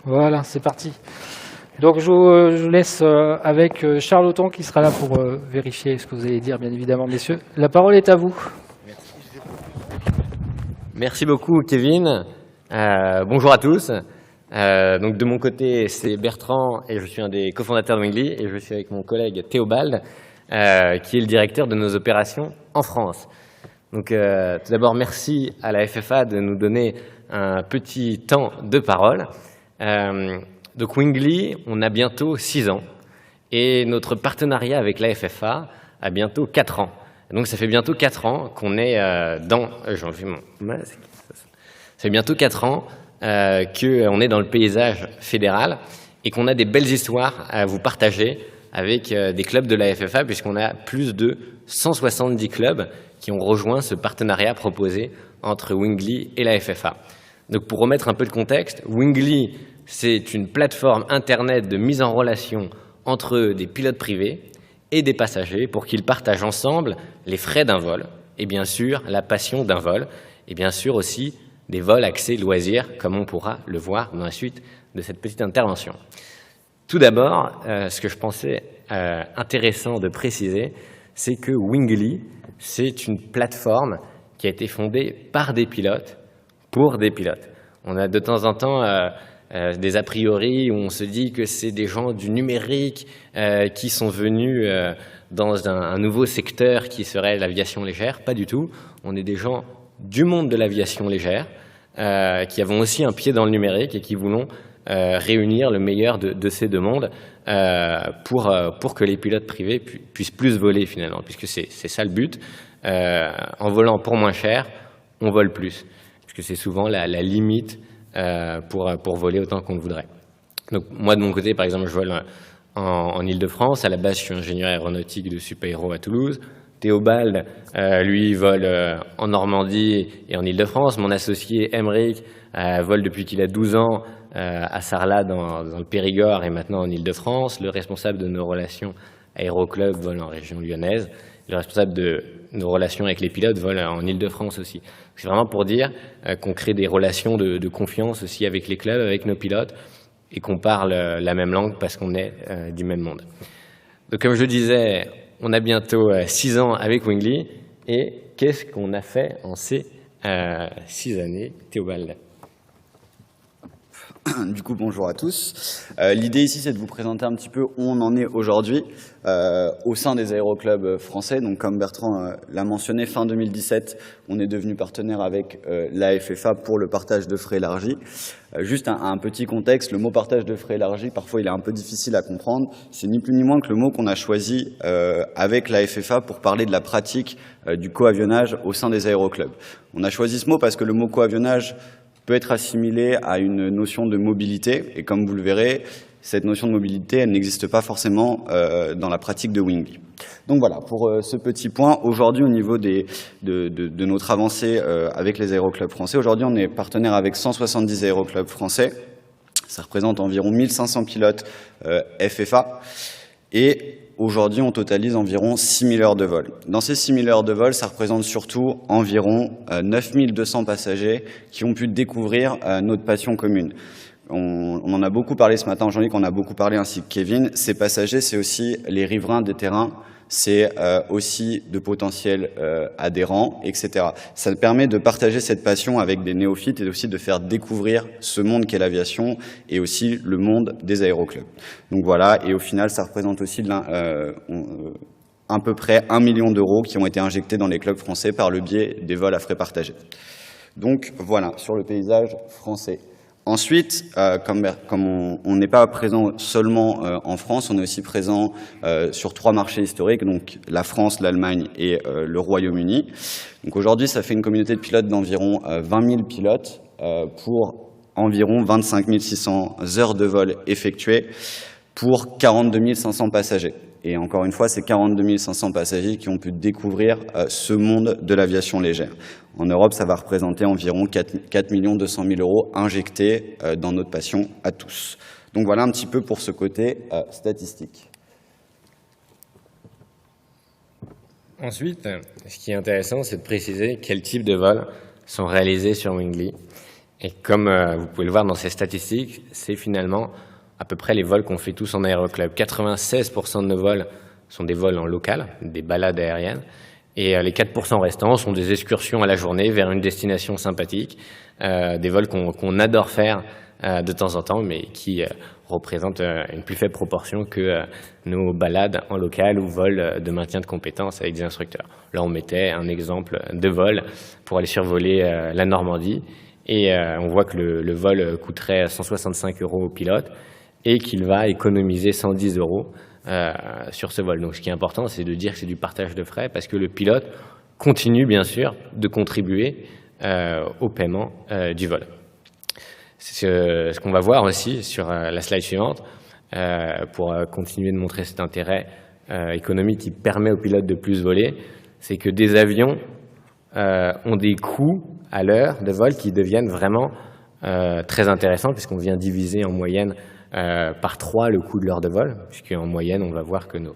Voilà, c'est parti. Donc je vous laisse avec Charles Auton qui sera là pour vérifier ce que vous allez dire, bien évidemment, messieurs. La parole est à vous. Merci beaucoup, Kevin. Bonjour à tous. Donc de mon côté, c'est Bertrand et je suis un des cofondateurs de Wingly et je suis avec mon collègue Théobald, qui est le directeur de nos opérations en France. Donc tout d'abord, merci à la FFA de nous donner un petit temps de parole. Donc Wingly, on a bientôt 6 ans et notre partenariat avec la FFA a bientôt 4 ans. Donc ça fait bientôt 4 ans qu'on est dans... J'enlève mon masque. Ça fait bientôt 4 ans qu'on est dans le paysage fédéral et qu'on a des belles histoires à vous partager avec des clubs de la FFA, puisqu'on a plus de 170 clubs qui ont rejoint ce partenariat proposé entre Wingly et la FFA. Donc pour remettre un peu de contexte, Wingly, c'est une plateforme internet de mise en relation entre des pilotes privés et des passagers pour qu'ils partagent ensemble les frais d'un vol et bien sûr la passion d'un vol et bien sûr aussi des vols axés loisirs, comme on pourra le voir dans la suite de cette petite intervention. Tout d'abord, ce que je pensais intéressant de préciser, c'est que Wingly, c'est une plateforme qui a été fondée par des pilotes pour des pilotes. On a de temps en temps des a priori où on se dit que c'est des gens du numérique qui sont venus dans un nouveau secteur qui serait l'aviation légère. Pas du tout. On est des gens du monde de l'aviation légère qui avons aussi un pied dans le numérique et qui voulons réunir le meilleur de ces deux mondes pour que les pilotes privés puissent plus voler finalement, puisque c'est ça le but. En volant pour moins cher, on vole plus, puisque c'est souvent la limite pour voler autant qu'on le voudrait. Donc moi de mon côté, par exemple, je vole en Île-de-France. À la base, je suis ingénieur aéronautique de Supaéro à Toulouse. Théobald, lui, vole en Normandie et en Île-de-France. Mon associé, Emeric, vole depuis qu'il a 12 ans à Sarlat dans le Périgord et maintenant en Île-de-France. Le responsable de nos relations aéroclub vole en région lyonnaise. Le responsable de nos relations avec les pilotes vole en Île-de-France aussi. C'est vraiment pour dire qu'on crée des relations de confiance aussi avec les clubs, avec nos pilotes, et qu'on parle la même langue parce qu'on est du même monde. Donc comme je le disais, on a bientôt 6 ans avec Wingly, et qu'est-ce qu'on a fait en ces 6 années, Théobald? Du coup, bonjour à tous. L'idée ici, c'est de vous présenter un petit peu où on en est aujourd'hui au sein des aéroclubs français. Donc, comme Bertrand l'a mentionné, fin 2017, on est devenu partenaire avec la FFA pour le partage de frais élargis. Juste un petit contexte, le mot partage de frais élargis, parfois il est un peu difficile à comprendre. C'est ni plus ni moins que le mot qu'on a choisi avec la FFA pour parler de la pratique du coavionnage au sein des aéroclubs. On a choisi ce mot parce que le mot coavionnage peut être assimilé à une notion de mobilité, et comme vous le verrez, cette notion de mobilité, elle n'existe pas forcément dans la pratique de Wingly. Donc voilà, pour ce petit point, aujourd'hui au niveau de notre avancée avec les aéroclubs français, aujourd'hui on est partenaire avec 170 aéroclubs français, ça représente environ 1500 pilotes FFA, et aujourd'hui, on totalise environ 6000 heures de vol. Dans ces 6000 heures de vol, ça représente surtout environ 9200 passagers qui ont pu découvrir notre passion commune. On en a beaucoup parlé ce matin, Jean-Luc, on a beaucoup parlé ainsi que Kevin. Ces passagers, c'est aussi les riverains des terrains, c'est aussi de potentiels adhérents, etc. Ça permet de partager cette passion avec des néophytes et aussi de faire découvrir ce monde qu'est l'aviation et aussi le monde des aéroclubs. Donc voilà, et au final, ça représente aussi à peu près 1 million d'euros qui ont été injectés dans les clubs français par le biais des vols à frais partagés. Donc voilà, sur le paysage français. Ensuite, comme on n'est pas présent seulement en France, on est aussi présent sur 3 marchés historiques, donc la France, l'Allemagne et le Royaume-Uni. Donc aujourd'hui, ça fait une communauté de pilotes d'environ 20 000 pilotes pour environ 25 600 heures de vol effectuées pour 42 500 passagers. Et encore une fois, c'est 42 500 passagers qui ont pu découvrir ce monde de l'aviation légère. En Europe, ça va représenter environ 4 200 000 euros injectés dans notre passion à tous. Donc voilà un petit peu pour ce côté statistique. Ensuite, ce qui est intéressant, c'est de préciser quels types de vols sont réalisés sur Wingly. Et comme vous pouvez le voir dans ces statistiques, c'est finalement à peu près les vols qu'on fait tous en aéroclub. 96% de nos vols sont des vols en local, des balades aériennes. Et les 4% restants sont des excursions à la journée vers une destination sympathique, des vols qu'on adore faire de temps en temps, mais qui représentent une plus faible proportion que nos balades en local ou vols de maintien de compétences avec des instructeurs. Là, on mettait un exemple de vol pour aller survoler la Normandie, et on voit que le vol coûterait 165 € au pilote et qu'il va économiser 110 € sur ce vol. Donc ce qui est important, c'est de dire que c'est du partage de frais parce que le pilote continue bien sûr de contribuer au paiement du vol. C'est ce qu'on va voir aussi sur la slide suivante pour continuer de montrer cet intérêt économique qui permet aux pilotes de plus voler, c'est que des avions ont des coûts à l'heure de vol qui deviennent vraiment très intéressants puisqu'on vient diviser en moyenne par 3 le coût de l'heure de vol, puisqu'en moyenne, on va voir que nos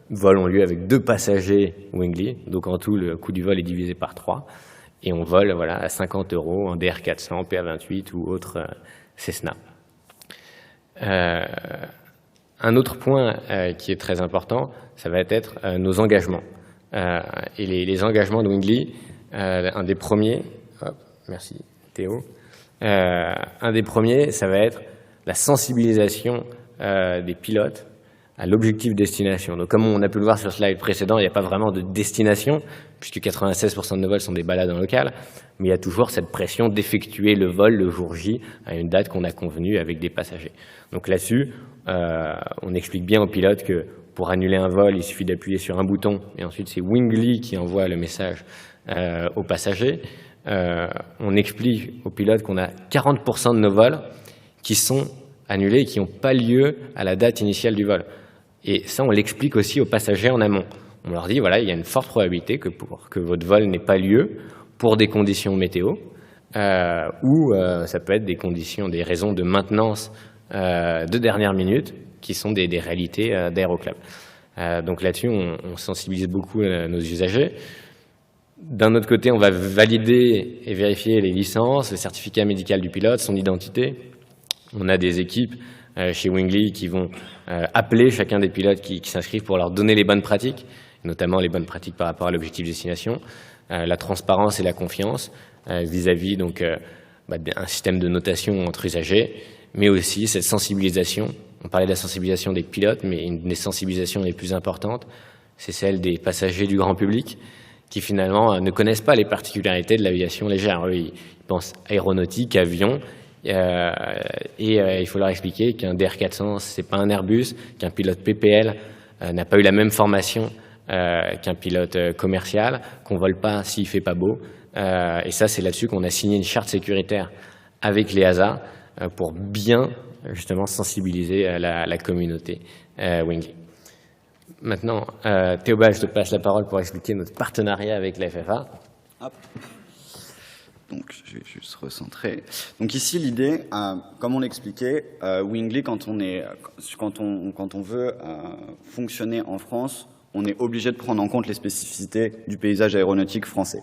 vols ont lieu avec 2 passagers Wingly, donc en tout, le coût du vol est divisé par 3, et on vole voilà, à 50 € en DR400, PA28 ou autre Cessna. Un autre point qui est très important, ça va être nos engagements. Et les engagements de Wingly, un des premiers, merci Théo, un des premiers, ça va être la sensibilisation des pilotes à l'objectif destination. Donc, comme on a pu le voir sur le slide précédent, il n'y a pas vraiment de destination, puisque 96% de nos vols sont des balades en local, mais il y a toujours cette pression d'effectuer le vol le jour J à une date qu'on a convenue avec des passagers. Donc là-dessus, on explique bien aux pilotes que pour annuler un vol, il suffit d'appuyer sur un bouton, et ensuite c'est Wingly qui envoie le message aux passagers. On explique aux pilotes qu'on a 40% de nos vols qui sont annulés et qui n'ont pas lieu à la date initiale du vol. Et ça, on l'explique aussi aux passagers en amont. On leur dit, voilà, il y a une forte probabilité que votre vol n'ait pas lieu pour des conditions météo, ou ça peut être des raisons de maintenance de dernière minute, qui sont des réalités d'aéroclub. Donc là-dessus, on sensibilise beaucoup nos usagers. D'un autre côté, on va valider et vérifier les licences, le certificat médical du pilote, son identité. On a des équipes chez Wingly qui vont appeler chacun des pilotes qui s'inscrivent pour leur donner les bonnes pratiques, notamment les bonnes pratiques par rapport à l'objectif destination, la transparence et la confiance vis-à-vis donc un système de notation entre usagers, mais aussi cette sensibilisation. On parlait de la sensibilisation des pilotes, mais une des sensibilisations les plus importantes, c'est celle des passagers du grand public, qui finalement ne connaissent pas les particularités de l'aviation légère. Eux, ils pensent aéronautique, avion, et il faut leur expliquer qu'un DR400, c'est pas un Airbus, qu'un pilote PPL n'a pas eu la même formation qu'un pilote commercial, qu'on vole pas s'il fait pas beau. Et ça, c'est là-dessus qu'on a signé une charte sécuritaire avec l'EASA pour bien justement sensibiliser la communauté Wingly. Maintenant, Théobald, je te passe la parole pour expliquer notre partenariat avec la FFA. Hop. Donc, je vais juste recentrer. Donc ici, l'idée, comme on l'expliquait, Wingly, quand on veut fonctionner en France, on est obligé de prendre en compte les spécificités du paysage aéronautique français.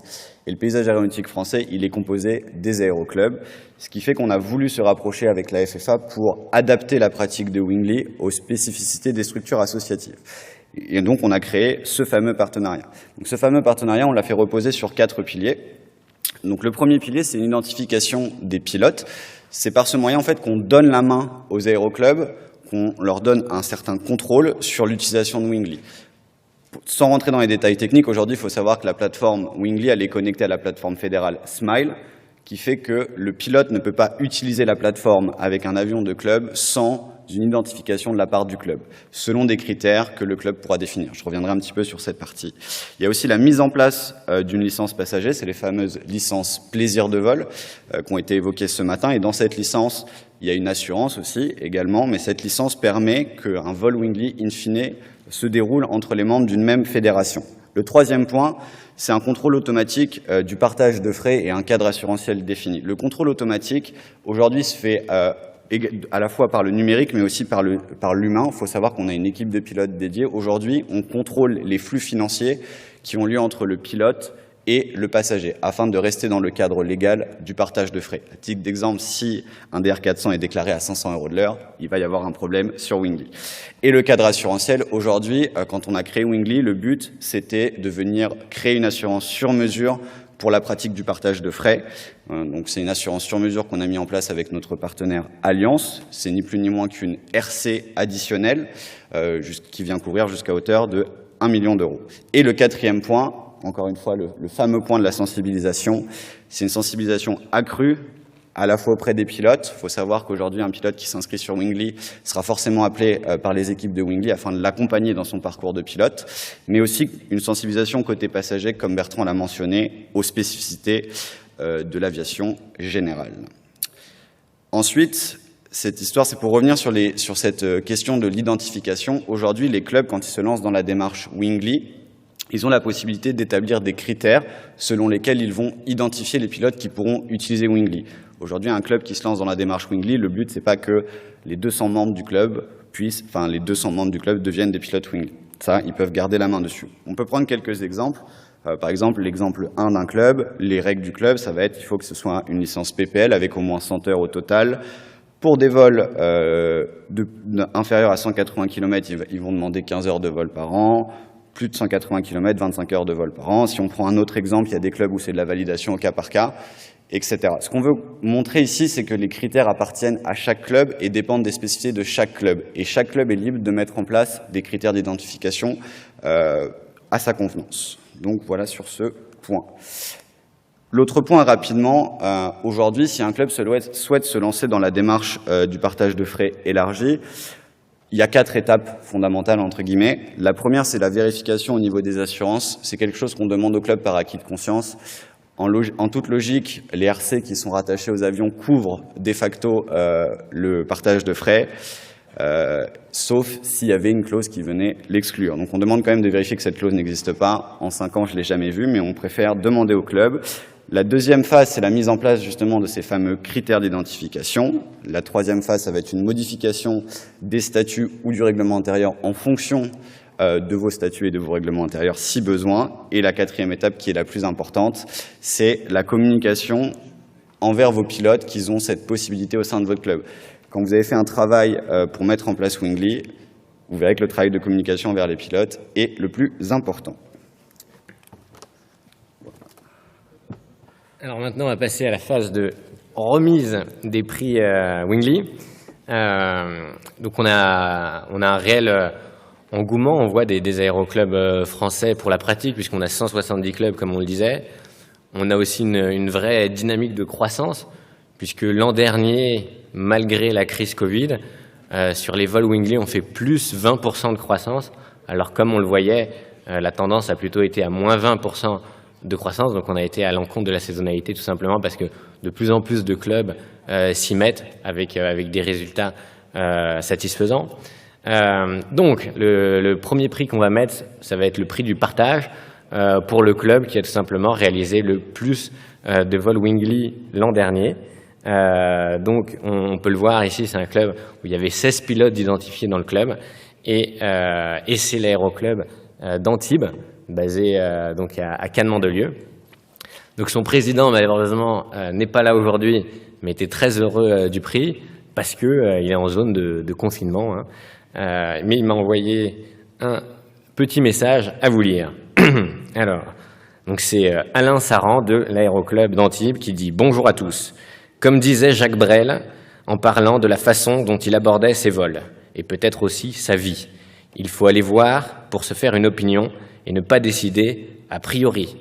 Et le paysage aéronautique français, il est composé des aéroclubs, ce qui fait qu'on a voulu se rapprocher avec la FFA pour adapter la pratique de Wingly aux spécificités des structures associatives. Et donc, on a créé ce fameux partenariat. Donc, ce fameux partenariat, on l'a fait reposer sur 4 piliers. Donc, le premier pilier, c'est une identification des pilotes. C'est par ce moyen, en fait, qu'on donne la main aux aéroclubs, qu'on leur donne un certain contrôle sur l'utilisation de Wingly. Sans rentrer dans les détails techniques, aujourd'hui, il faut savoir que la plateforme Wingly, elle est connectée à la plateforme fédérale Smile, qui fait que le pilote ne peut pas utiliser la plateforme avec un avion de club sans une identification de la part du club, selon des critères que le club pourra définir. Je reviendrai un petit peu sur cette partie. Il y a aussi la mise en place d'une licence passager, c'est les fameuses licences plaisir de vol qui ont été évoquées ce matin. Et dans cette licence, il y a une assurance aussi également, mais cette licence permet qu'un vol Wingly, in fine, se déroule entre les membres d'une même fédération. Le troisième point, c'est un contrôle automatique du partage de frais et un cadre assurantiel défini. Le contrôle automatique, aujourd'hui, se fait à la fois par le numérique, mais aussi par l'humain. Il faut savoir qu'on a une équipe de pilotes dédiée. Aujourd'hui, on contrôle les flux financiers qui ont lieu entre le pilote et le passager, afin de rester dans le cadre légal du partage de frais. À titre d'exemple, si un DR400 est déclaré à 500 € de l'heure, il va y avoir un problème sur Wingly. Et le cadre assurantiel, aujourd'hui, quand on a créé Wingly, le but, c'était de venir créer une assurance sur mesure pour la pratique du partage de frais. Donc c'est une assurance sur mesure qu'on a mis en place avec notre partenaire Allianz. C'est ni plus ni moins qu'une RC additionnelle qui vient couvrir jusqu'à hauteur de 1 million d'euros. Et le quatrième point, encore une fois le fameux point de la sensibilisation, c'est une sensibilisation accrue à la fois auprès des pilotes. Il faut savoir qu'aujourd'hui, un pilote qui s'inscrit sur Wingly sera forcément appelé par les équipes de Wingly afin de l'accompagner dans son parcours de pilote, mais aussi une sensibilisation côté passager, comme Bertrand l'a mentionné, aux spécificités de l'aviation générale. Ensuite, cette histoire, c'est pour revenir sur cette question de l'identification. Aujourd'hui, les clubs, quand ils se lancent dans la démarche Wingly, ils ont la possibilité d'établir des critères selon lesquels ils vont identifier les pilotes qui pourront utiliser Wingly. Aujourd'hui, un club qui se lance dans la démarche Wingly, le but, c'est pas que les 200 membres du club deviennent des pilotes Wingly. Ça, ils peuvent garder la main dessus. On peut prendre quelques exemples. Par exemple, l'exemple 1 d'un club, les règles du club, ça va être, il faut que ce soit une licence PPL avec au moins 100 heures au total. Pour des vols inférieurs à 180 km, ils vont demander 15 heures de vol par an. Plus de 180 km, 25 heures de vol par an. Si on prend un autre exemple, il y a des clubs où c'est de la validation au cas par cas, etc. Ce qu'on veut montrer ici, c'est que les critères appartiennent à chaque club et dépendent des spécificités de chaque club. Et chaque club est libre de mettre en place des critères d'identification à sa convenance. Donc voilà sur ce point. L'autre point rapidement, aujourd'hui, si un club souhaite se lancer dans la démarche du partage de frais élargi, il y a 4 étapes fondamentales, entre guillemets. La première, c'est la vérification au niveau des assurances. C'est quelque chose qu'on demande au club par acquis de conscience. En toute logique, les RC qui sont rattachés aux avions couvrent de facto le partage de frais, sauf s'il y avait une clause qui venait l'exclure. Donc on demande quand même de vérifier que cette clause n'existe pas. En 5 ans, je ne l'ai jamais vue, mais on préfère demander au club. La deuxième phase, c'est la mise en place justement de ces fameux critères d'identification. La troisième phase, ça va être une modification des statuts ou du règlement intérieur en fonction de vos statuts et de vos règlements intérieurs si besoin. Et la quatrième étape, qui est la plus importante, c'est la communication envers vos pilotes qu'ils ont cette possibilité au sein de votre club. Quand vous avez fait un travail pour mettre en place Wingly, vous verrez que le travail de communication envers les pilotes est le plus important. Alors maintenant, on va passer à la phase de remise des prix Wingly. Donc on a un réel engouement, on voit des aéroclubs français pour la pratique, puisqu'on a 170 clubs, comme on le disait. On a aussi une vraie dynamique de croissance, puisque l'an dernier, malgré la crise Covid, sur les vols Wingly, on fait plus 20% de croissance, alors comme on le voyait, la tendance a plutôt été à moins 20% de croissance, donc on a été à l'encontre de la saisonnalité tout simplement parce que de plus en plus de clubs s'y mettent avec des résultats satisfaisants. Donc le premier prix qu'on va mettre, ça va être le prix du partage pour le club qui a tout simplement réalisé le plus de vols Wingly l'an dernier. Donc on peut le voir ici, c'est un club où il y avait 16 pilotes identifiés dans le club et c'est l'aéroclub d'Antibes, basé donc à Cannes-Mandelieu. Donc son président, malheureusement, n'est pas là aujourd'hui, mais était très heureux du prix parce que il est en zone de confinement. Mais il m'a envoyé un petit message à vous lire. Alors, donc c'est Alain Saran de l'aéroclub d'Antibes qui dit « Bonjour à tous. Comme disait Jacques Brel en parlant de la façon dont il abordait ses vols, et peut-être aussi sa vie, il faut aller voir pour se faire une opinion et ne pas décider a priori.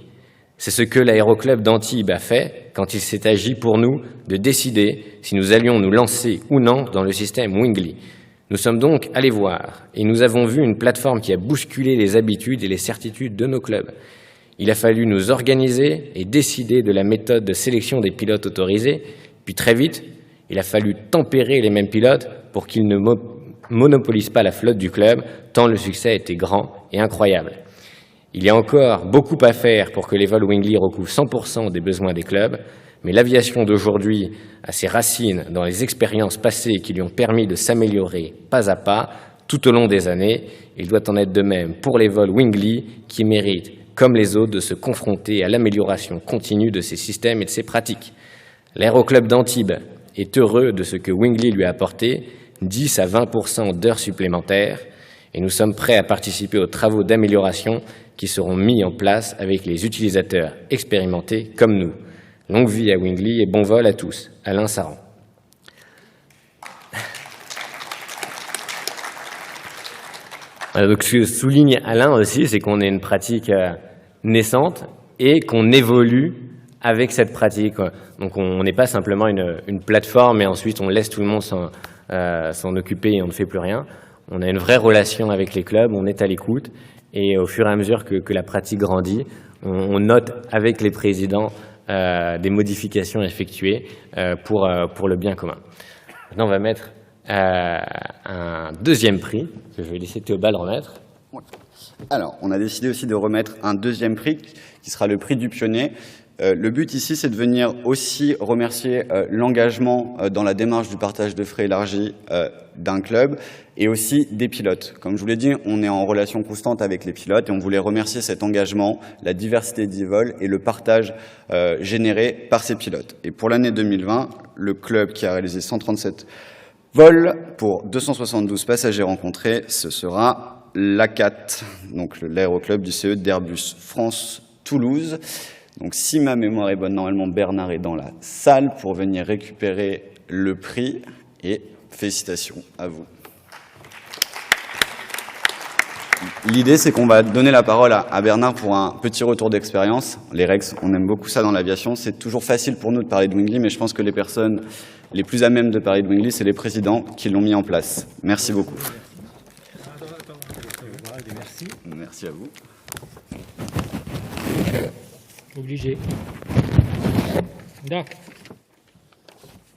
C'est ce que l'aéroclub d'Antibes a fait quand il s'est agi pour nous de décider si nous allions nous lancer ou non dans le système Wingly. Nous sommes donc allés voir et nous avons vu une plateforme qui a bousculé les habitudes et les certitudes de nos clubs. Il a fallu nous organiser et décider de la méthode de sélection des pilotes autorisés, puis très vite, il a fallu tempérer les mêmes pilotes pour qu'ils ne monopolisent pas la flotte du club, tant le succès était grand et incroyable. Il y a encore beaucoup à faire pour que les vols Wingly recouvrent 100% des besoins des clubs, mais l'aviation d'aujourd'hui a ses racines dans les expériences passées qui lui ont permis de s'améliorer pas à pas tout au long des années. Il doit en être de même pour les vols Wingly qui méritent comme les autres, de se confronter à l'amélioration continue de ses systèmes et de ses pratiques. L'Aéroclub d'Antibes est heureux de ce que Wingli lui a apporté, 10 à 20% d'heures supplémentaires, et nous sommes prêts à participer aux travaux d'amélioration qui seront mis en place avec les utilisateurs expérimentés comme nous. Longue vie à Wingli et bon vol à tous. Alain Saran. Donc, ce que souligne Alain aussi, c'est qu'on est une pratique naissante et qu'on évolue avec cette pratique. Donc, on n'est pas simplement une plateforme et ensuite on laisse tout le monde s'en occuper et on ne fait plus rien. On a une vraie relation avec les clubs, on est à l'écoute et au fur et à mesure que la pratique grandit, on note avec les présidents des modifications effectuées pour le bien commun. Maintenant, on va mettre un deuxième prix que je vais laisser Théobald remettre. Alors, on a décidé aussi de remettre un deuxième prix qui sera le prix du pionnier. Le but ici, c'est de venir aussi remercier l'engagement dans la démarche du partage de frais élargi d'un club et aussi des pilotes. Comme je vous l'ai dit, on est en relation constante avec les pilotes et on voulait remercier cet engagement, la diversité des vols et le partage généré par ces pilotes. Et pour l'année 2020, le club qui a réalisé 137 vols pour 272 passagers rencontrés, ce sera l'ACAT, donc l'aéroclub du CE d'Airbus France Toulouse. Donc si ma mémoire est bonne, normalement Bernard est dans la salle pour venir récupérer le prix et félicitations à vous. L'idée, c'est qu'on va donner la parole à Bernard pour un petit retour d'expérience. Les Rex, on aime beaucoup ça dans l'aviation. C'est toujours facile pour nous de parler de Wingli, mais je pense que les personnes les plus à même de parler de Wingli, c'est les présidents qui l'ont mis en place. Merci beaucoup. Merci. Merci à vous. Obligé. D'accord.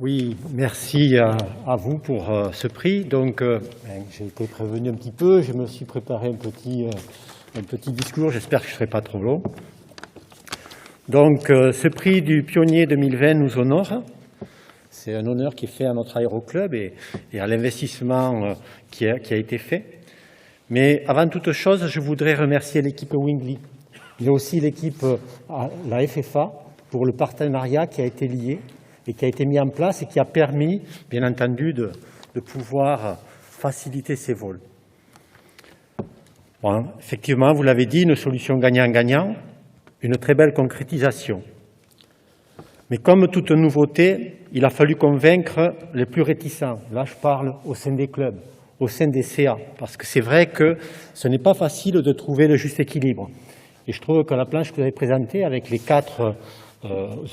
Oui, merci à vous pour ce prix. Donc, j'ai été prévenu un petit peu, je me suis préparé un petit discours, j'espère que je ne serai pas trop long. Donc, ce prix du Pionnier 2020 nous honore. C'est un honneur qui est fait à notre aéroclub et à l'investissement qui a été fait. Mais avant toute chose, je voudrais remercier l'équipe Wingli, mais aussi l'équipe, la FFA, pour le partenariat qui a été lié et qui a été mis en place et qui a permis, bien entendu, de pouvoir faciliter ces vols. Bon, effectivement, vous l'avez dit, une solution gagnant-gagnant, une très belle concrétisation. Mais comme toute nouveauté, il a fallu convaincre les plus réticents. Là, je parle au sein des clubs, au sein des CA, parce que c'est vrai que ce n'est pas facile de trouver le juste équilibre. Et je trouve que la planche que vous avez présentée avec les 4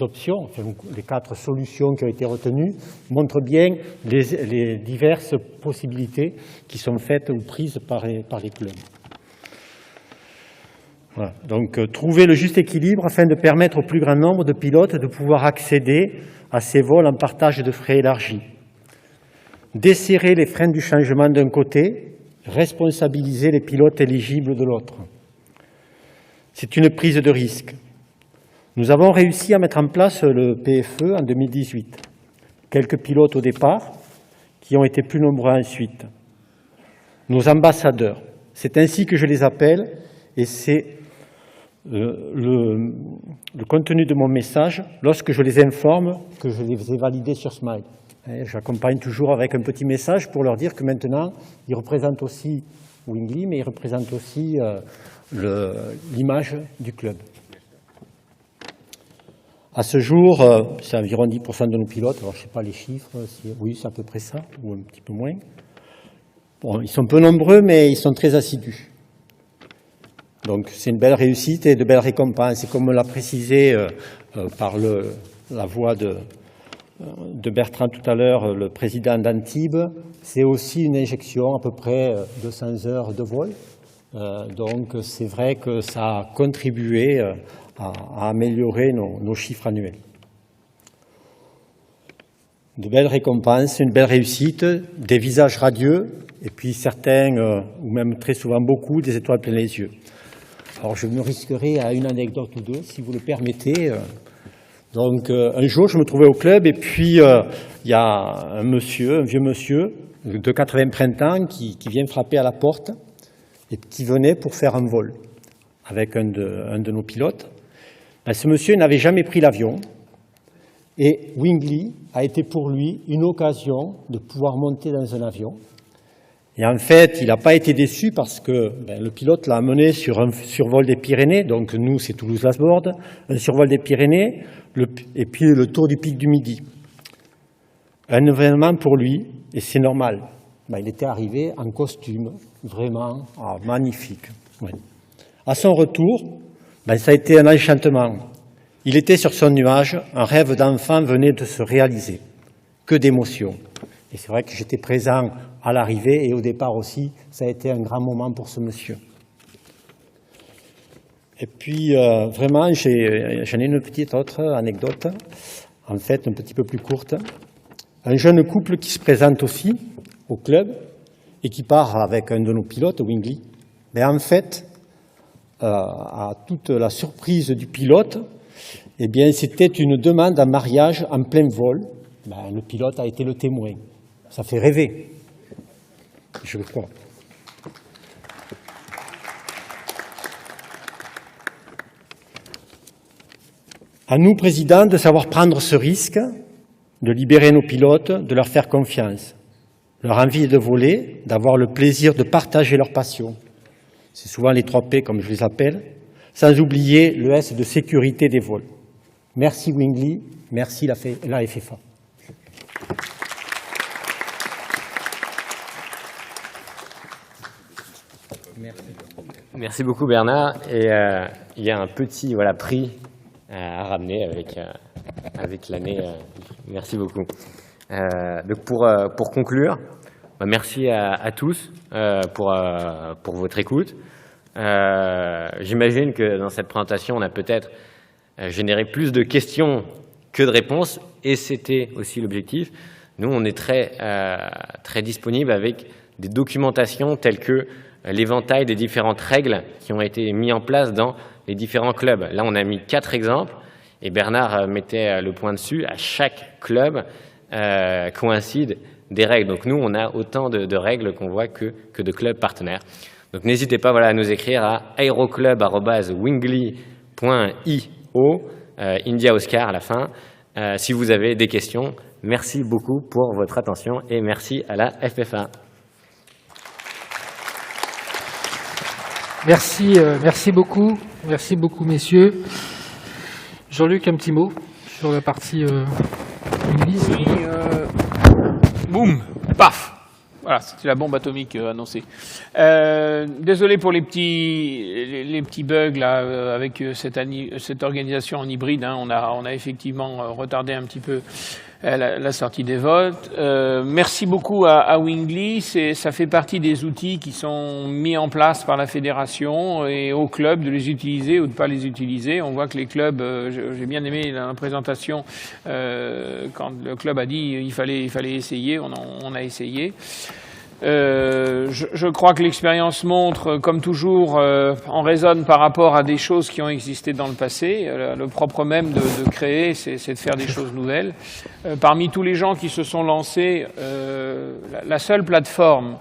options, enfin, les 4 solutions qui ont été retenues, montre bien les diverses possibilités qui sont faites ou prises par les clubs. Voilà. Donc, trouver le juste équilibre afin de permettre au plus grand nombre de pilotes de pouvoir accéder à ces vols en partage de frais élargis. Desserrer les freins du changement d'un côté, responsabiliser les pilotes éligibles de l'autre. C'est une prise de risque. Nous avons réussi à mettre en place le PFE en 2018. Quelques pilotes au départ, qui ont été plus nombreux ensuite. Nos ambassadeurs, c'est ainsi que je les appelle, et c'est le contenu de mon message lorsque je les informe que je les ai validés sur Smile. J'accompagne toujours avec un petit message pour leur dire que maintenant, ils représentent aussi Wingli, mais ils représentent aussi l'image du club. À ce jour, c'est environ 10% de nos pilotes, alors je ne sais pas les chiffres, oui, c'est à peu près ça, ou un petit peu moins. Bon, ils sont peu nombreux, mais ils sont très assidus. Donc c'est une belle réussite et de belles récompenses. Et comme l'a précisé par la voix de Bertrand tout à l'heure, le président d'Antibes, c'est aussi une injection, à peu près 200 heures de vol. Donc c'est vrai que ça a contribué à améliorer nos chiffres annuels. De belles récompenses, une belle réussite, des visages radieux, et puis certains, ou même très souvent beaucoup, des étoiles plein les yeux. Alors je me risquerai à une anecdote ou deux, si vous le permettez. Donc un jour, je me trouvais au club, et puis il y a un vieux monsieur, de 80 printemps, qui vient frapper à la porte, et qui venait pour faire un vol. avec un de nos pilotes. Ben, ce monsieur n'avait jamais pris l'avion et Wingli a été pour lui une occasion de pouvoir monter dans un avion. Et en fait, il n'a pas été déçu parce que le pilote l'a amené sur un survol des Pyrénées, donc nous c'est Toulouse-Lasborde, un survol des Pyrénées, et puis le tour du pic du Midi. Un événement pour lui, et c'est normal. Il était arrivé en costume, vraiment magnifique. Ouais. À son retour, ça a été un enchantement. Il était sur son nuage, un rêve d'enfant venait de se réaliser. Que d'émotions. Et c'est vrai que j'étais présent à l'arrivée et au départ aussi, ça a été un grand moment pour ce monsieur. Et puis, vraiment, j'en ai une petite autre anecdote, en fait un petit peu plus courte. Un jeune couple qui se présente aussi au club et qui part avec un de nos pilotes, Wingli. Mais en fait, à toute la surprise du pilote, eh bien, c'était une demande en mariage en plein vol. Le pilote a été le témoin. Ça fait rêver, je crois. À nous, présidents, de savoir prendre ce risque, de libérer nos pilotes, de leur faire confiance. Leur envie de voler, d'avoir le plaisir de partager leur passion. C'est souvent les 3 P, comme je les appelle, sans oublier le S de sécurité des vols. Merci Wingli, merci la FFA. Merci beaucoup Bernard. Et il y a un petit prix à ramener avec l'année. Merci beaucoup. Donc pour conclure, merci à tous pour votre écoute. J'imagine que dans cette présentation, on a peut-être généré plus de questions que de réponses, et c'était aussi l'objectif. Nous, on est très disponible avec des documentations telles que l'éventail des différentes règles qui ont été mises en place dans les différents clubs. Là, on a mis 4 exemples, et Bernard mettait le point dessus. À chaque club coïncident des règles. Donc nous, on a autant de règles qu'on voit que de clubs partenaires. Donc n'hésitez pas à nous écrire à aeroclub@wingli.io, India Oscar à la fin, si vous avez des questions. Merci beaucoup pour votre attention et merci à la FFA. Merci beaucoup messieurs. Jean-Luc, un petit mot sur la partie English. Oui, boum, paf. Voilà, c'était la bombe atomique annoncée. Désolé pour les petits bugs là avec cette organisation en hybride. On a effectivement retardé un petit peu la sortie des votes. Merci beaucoup à Wingli. Ça fait partie des outils qui sont mis en place par la fédération et aux clubs de les utiliser ou de ne pas les utiliser. On voit que les clubs, j'ai bien aimé la présentation quand le club a dit il fallait essayer, on a essayé. Je crois que l'expérience montre, comme toujours, on raisonne par rapport à des choses qui ont existé dans le passé. Le propre même de créer, c'est de faire des choses nouvelles. Parmi tous les gens qui se sont lancés, la seule plateforme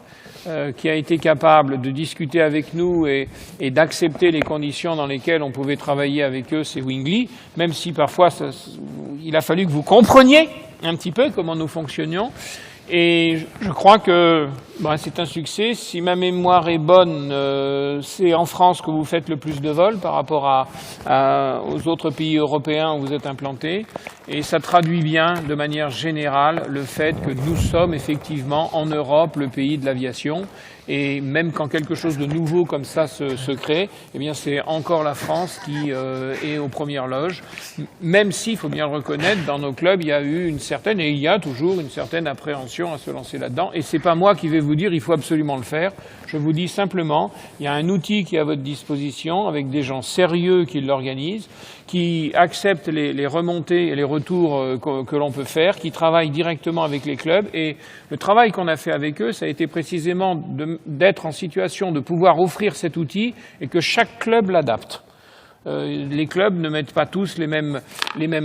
qui a été capable de discuter avec nous et d'accepter les conditions dans lesquelles on pouvait travailler avec eux, c'est Wingli, même si parfois il a fallu que vous compreniez un petit peu comment nous fonctionnions. Et je crois que c'est un succès. Si ma mémoire est bonne, c'est en France que vous faites le plus de vols par rapport aux autres pays européens où vous êtes implantés. Et ça traduit bien, de manière générale, le fait que nous sommes effectivement en Europe le pays de l'aviation. Et même quand quelque chose de nouveau comme ça se crée, eh bien c'est encore la France qui est aux premières loges. Même s'il faut bien le reconnaître, dans nos clubs, il y a eu une certaine, et il y a toujours une certaine appréhension à se lancer là-dedans. Et c'est pas moi qui vais vous dire il faut absolument le faire. Je vous dis simplement, il y a un outil qui est à votre disposition avec des gens sérieux qui l'organisent, qui acceptent les remontées et les retours que l'on peut faire, qui travaillent directement avec les clubs. Et le travail qu'on a fait avec eux, ça a été précisément d'être en situation de pouvoir offrir cet outil et que chaque club l'adapte. Les clubs ne mettent pas tous les mêmes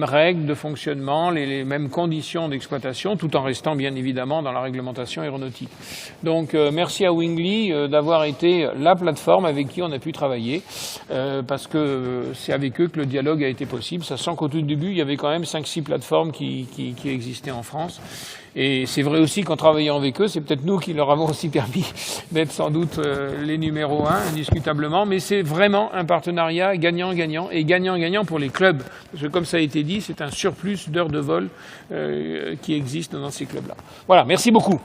règles de fonctionnement, les mêmes conditions d'exploitation, tout en restant bien évidemment dans la réglementation aéronautique. Donc merci à Wingli d'avoir été la plateforme avec qui on a pu travailler, parce que c'est avec eux que le dialogue a été possible, sachant qu'au tout début, il y avait quand même 5-6 plateformes qui existaient en France. Et c'est vrai aussi qu'en travaillant avec eux, c'est peut-être nous qui leur avons aussi permis d'être sans doute les numéros 1, indiscutablement, mais c'est vraiment un partenariat gagnant-gagnant, et gagnant-gagnant pour les clubs. Parce que comme ça a été dit, c'est un surplus d'heures de vol qui existe dans ces clubs-là. Voilà, merci beaucoup.